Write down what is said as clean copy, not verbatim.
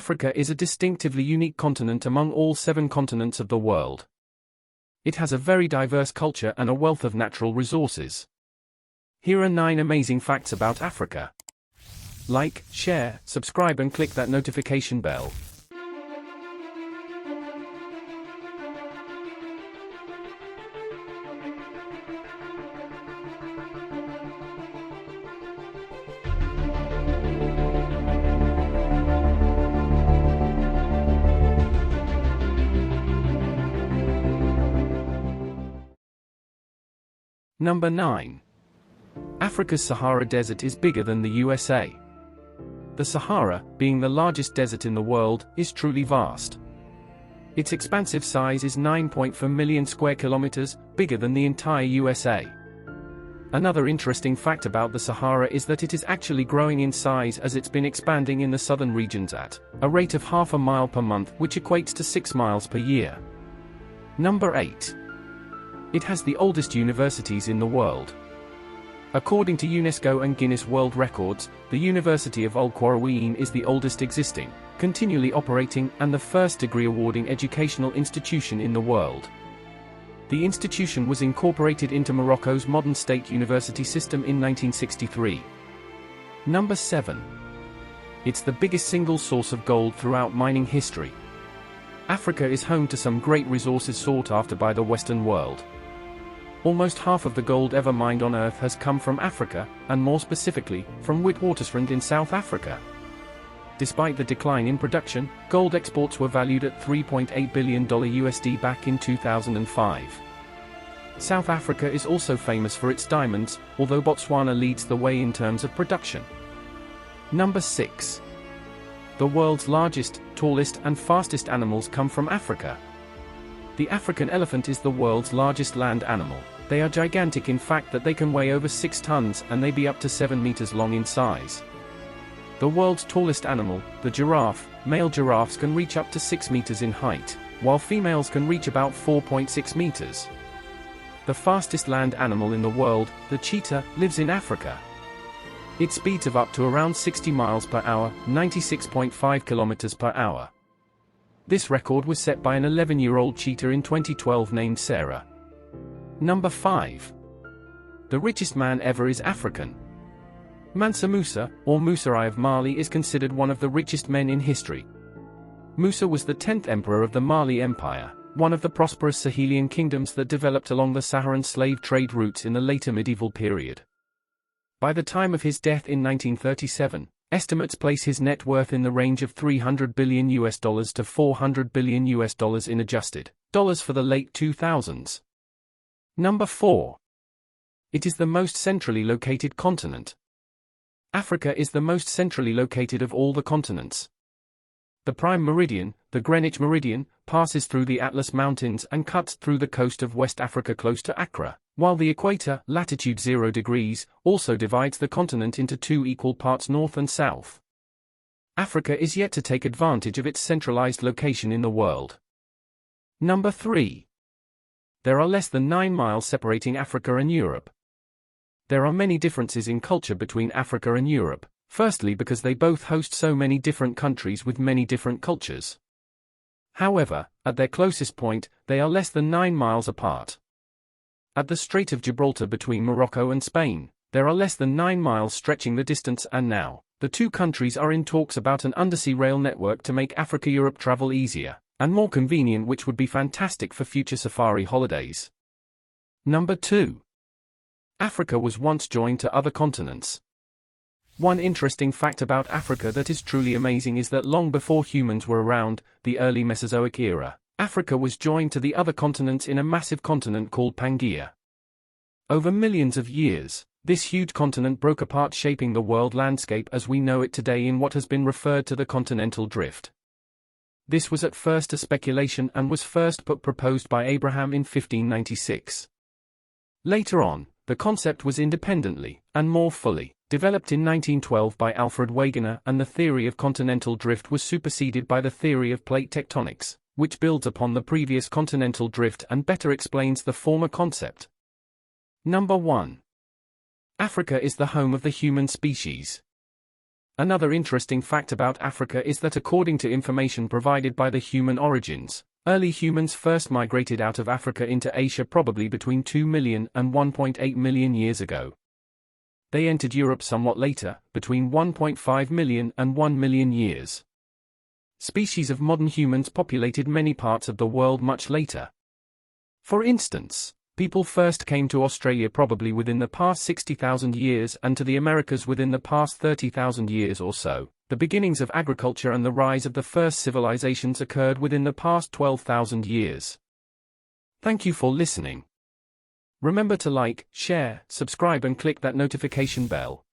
Africa is a distinctively unique continent among all 7 continents of the world. It has a very diverse culture and a wealth of natural resources. Here are 9 amazing facts about Africa. Like, share, subscribe and click that notification bell. Number 9. Africa's Sahara Desert is bigger than the USA. The Sahara, being the largest desert in the world, is truly vast. Its expansive size is 9.4 million square kilometers, bigger than the entire USA. Another interesting fact about the Sahara is that it is actually growing in size as it's been expanding in the southern regions at a rate of half a mile per month, which equates to 6 miles per year. Number 8. It has the oldest universities in the world. According to UNESCO and Guinness World Records, the University of Al Qarawiyyin is the oldest existing, continually operating, and the first degree-awarding educational institution in the world. The institution was incorporated into Morocco's modern state university system in 1963. Number 7. It's the biggest single source of gold throughout mining history. Africa is home to some great resources sought after by the Western world. Almost half of the gold ever mined on Earth has come from Africa, and more specifically, from Witwatersrand in South Africa. Despite the decline in production, gold exports were valued at $3.8 billion USD back in 2005. South Africa is also famous for its diamonds, although Botswana leads the way in terms of production. Number 6. The world's largest, tallest and fastest animals come from Africa. The African elephant is the world's largest land animal. They are gigantic in fact that they can weigh over 6 tons and they be up to 7 meters long in size. The world's tallest animal, the giraffe, male giraffes can reach up to 6 meters in height, while females can reach about 4.6 meters. The fastest land animal in the world, the cheetah, lives in Africa. Its speeds of up to around 60 miles per hour, 96.5 kilometers per hour. This record was set by an 11-year-old cheetah in 2012 named Sarah. Number 5. The richest man ever is African. Mansa Musa, or Musa I of Mali, is considered one of the richest men in history. Musa was the 10th emperor of the Mali Empire, one of the prosperous Sahelian kingdoms that developed along the Saharan slave trade routes in the later medieval period. By the time of his death in 1937, estimates place his net worth in the range of $300 billion to $400 billion in adjusted dollars for the late 2000s. Number 4. It is the most centrally located continent. Africa is the most centrally located of all the continents. The prime meridian, the Greenwich Meridian, passes through the Atlas Mountains and cuts through the coast of West Africa close to Accra, while the equator, latitude 0 degrees, also divides the continent into 2 equal parts north and south. Africa is yet to take advantage of its centralized location in the world. Number 3. There are less than 9 miles separating Africa and Europe. There are many differences in culture between Africa and Europe, firstly because they both host so many different countries with many different cultures. However, at their closest point, they are less than 9 miles apart. At the Strait of Gibraltar between Morocco and Spain, there are less than 9 miles stretching the distance, and now, the two countries are in talks about an undersea rail network to make Africa-Europe travel easier and more convenient, which would be fantastic for future safari holidays. Number 2. Africa was once joined to other continents. One interesting fact about Africa that is truly amazing is that long before humans were around, the early Mesozoic era, Africa was joined to the other continents in a massive continent called Pangaea. Over millions of years, this huge continent broke apart, shaping the world landscape as we know it today in what has been referred to the continental drift. This was at first a speculation and was first proposed by Abraham in 1596. Later on, the concept was independently, and more fully, developed in 1912 by Alfred Wegener, and the theory of continental drift was superseded by the theory of plate tectonics, which builds upon the previous continental drift and better explains the former concept. Number 1. Africa is the home of the human species. Another interesting fact about Africa is that according to information provided by the Human Origins, early humans first migrated out of Africa into Asia probably between 2 million and 1.8 million years ago. They entered Europe somewhat later, between 1.5 million and 1 million years. Species of modern humans populated many parts of the world much later. For instance, people first came to Australia probably within the past 60,000 years and to the Americas within the past 30,000 years or so. The beginnings of agriculture and the rise of the first civilizations occurred within the past 12,000 years. Thank you for listening. Remember to like, share, subscribe and click that notification bell.